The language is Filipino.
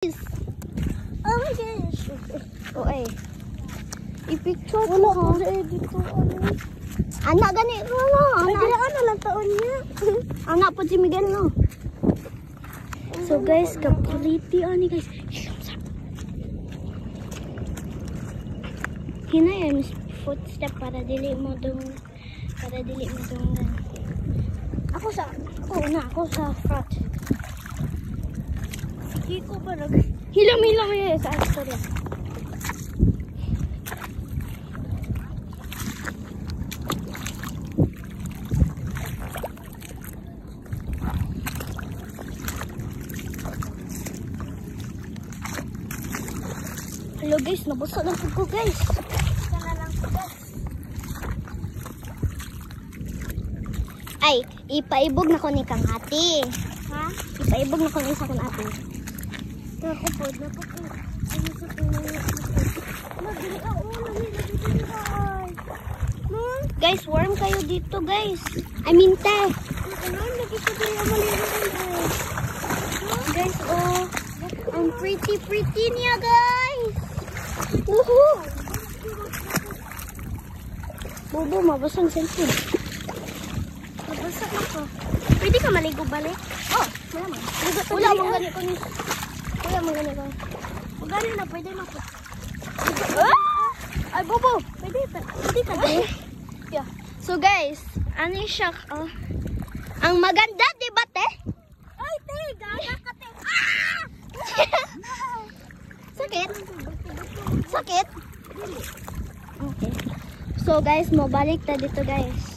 Oh my gosh. O ay. I-picture ko Wala ha. ko sa edit ko. Anak gani ko no. Anak ano lang taon niya. Anak po si Miguel no. So guys, ka-pretty ani guys. Hinay footstep para dili mo dong Ako sa front. Hindi ko ba nag... Hilam sa istorya. Hello guys, nabusog na ko guys. Sana lang ko guys. Ay, ipaibog na ko ni kang ate. Ha? Ipaibog na ko ni sa kang ate. Ako po. Ano sa kanya? Nagdili ako. Nagdili ako. Guys, warm kayo dito guys. I mean te. Ano? Nagkikabili ang maliit. Guys, oh. Ang pretty niya guys. Woohoo! Bobo, mabasang cellphone. Nabasag ako. Pwede ka maligo balik? Oh, malamang. Wala mong ganit ko ni. Wala mong ganit ko. Magano na, pwede na po. Ay, Bobo. Pwede ka ba? Yeah. So guys, ano siya? Ang maganda, di ba te? Ay, te! Gaga ka, te! Sakit? Sakit? Okay. So guys, mabalik ta dito guys.